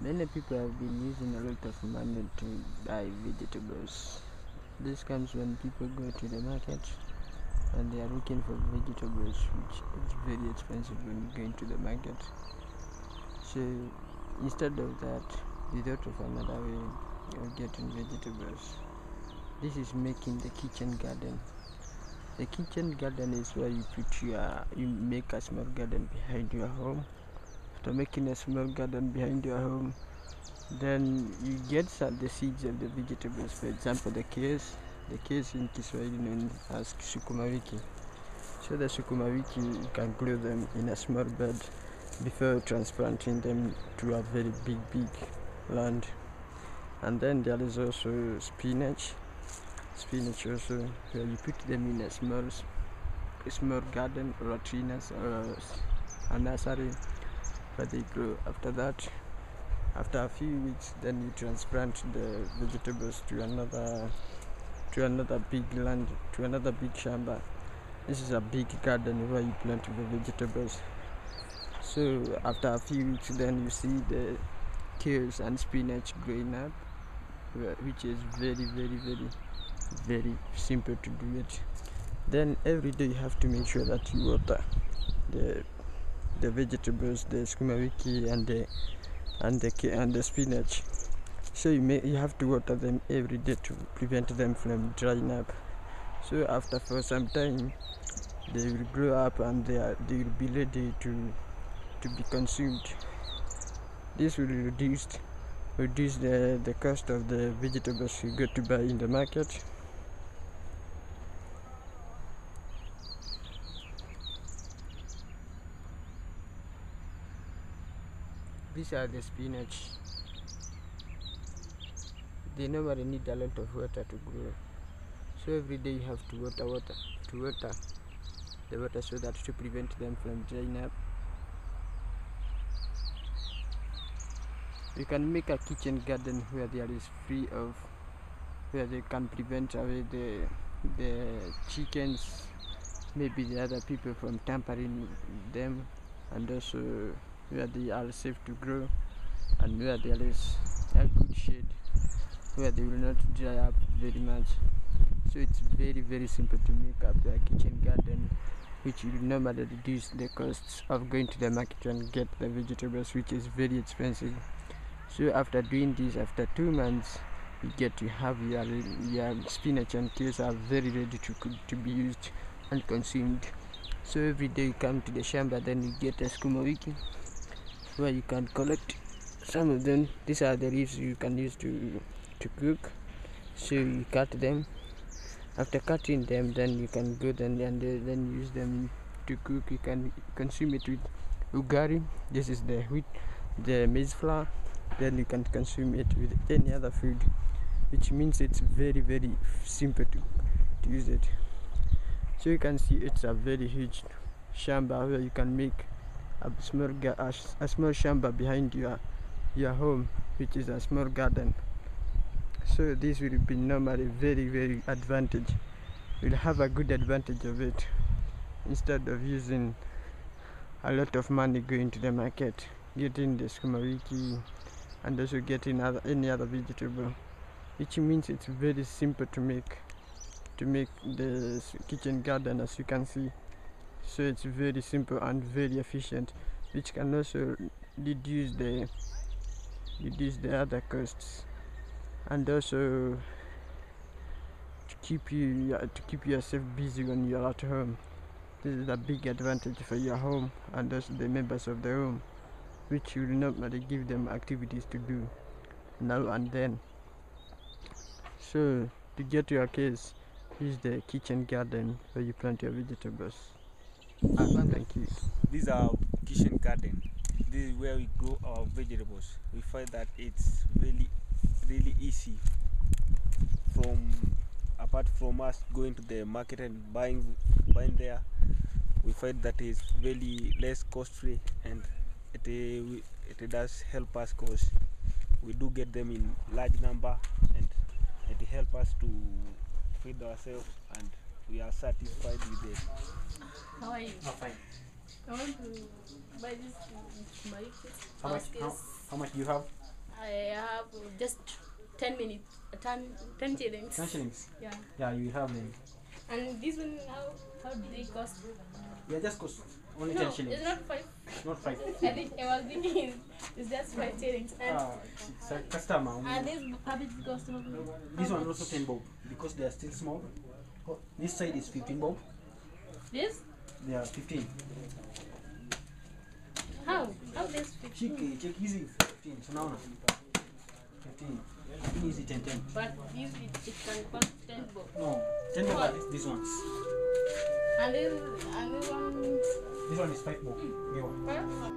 Many people have been using a lot of money to buy vegetables. This comes when people go to the market and they are looking for vegetables, which is very expensive when going to the market. So instead of that, they thought of another way of getting vegetables. This is making the kitchen garden. The kitchen garden is where you make a small garden behind your home. After making a small garden behind your home, then you get the seeds of the vegetables. For example, the kales. The kales in Kiswahili known as sukuma wiki. So the sukuma wiki, you can grow them in a small bed before transplanting them to a very big land. And then there is also spinach. Spinach also, where you put them in a small garden or a tree or a nursery where they grow. After that, after a few weeks, then you transplant the vegetables to another big land, to another big shamba. This is a big garden where you plant the vegetables. So after a few weeks, then you see the kales and spinach growing up, which is very simple to do it. Then every day you have to make sure that you water the vegetables, the sukuma wiki and the spinach. So you have to water them every day to prevent them from drying up. So after for some time, they will grow up and they will be ready to be consumed. This will reduce the cost of the vegetables you go to buy in the market. These are the spinach. They normally need a lot of water to grow. So every day you have to water the water so that to prevent them from drying up. You can make a kitchen garden where there is where they can prevent away the chickens, maybe the other people from tampering them, and also where they are safe to grow and where there is a good shade where they will not dry up very much. So it's very simple to make up a kitchen garden, which will normally reduce the costs of going to the market and get the vegetables, which is very expensive. So after doing this, after 2 months, you get to have your spinach and kales are very ready to be used and consumed. So every day you come to the shamba, then you get a sukuma wiki where you can collect some of them. These are the leaves you can use to cook. So you cut them. After cutting them, then you can go then use them to cook. You can consume it with ugali. This is the maize flour. Then you can consume it with any other food, which means it's very simple to use it. So you can see it's a very huge shamba where you can make a small shamba behind your home, which is a small garden. So this will be normally very advantage. You'll have a good advantage of it instead of using a lot of money going to the market, getting the sukuma wiki and also getting any other vegetable, which means it's very simple to make the kitchen garden, as you can see. So it's very simple and very efficient, which can also reduce the other costs, and also to keep yourself busy when you're at home. This is a big advantage for your home and also the members of the home, which you will normally give them activities to do now and then. So to get your case, use the kitchen garden where you plant your vegetables. Thank you. These are kitchen garden. This is where we grow our vegetables. We find that it's really easy. Apart from us going to the market and buying there, we find that it's really less costly, and it does help us because we do get them in large number, and it helps us to feed ourselves, and we are satisfied with it. How are you? Oh, fine. I want to buy this How much do you have? I have just 10 minutes, 10 shillings. 10 shillings. Yeah. Yeah, you have them. And this one, how do they cost? Yeah, just cost only No, 10 shillings. it's not 5. Not 5. I was thinking it's just 5 shillings. And, It's a customer. and this habit cost how much? This one also 10 bob because they are still small. Oh, this side is 15 bob. This? They are 15. How? How this 15? Check easy 15. So now 15. 15 easy 10 10. But this it can cost 10 bob. No, 10 bob are these ones. And this one. This one is 5 bob. New one. Huh?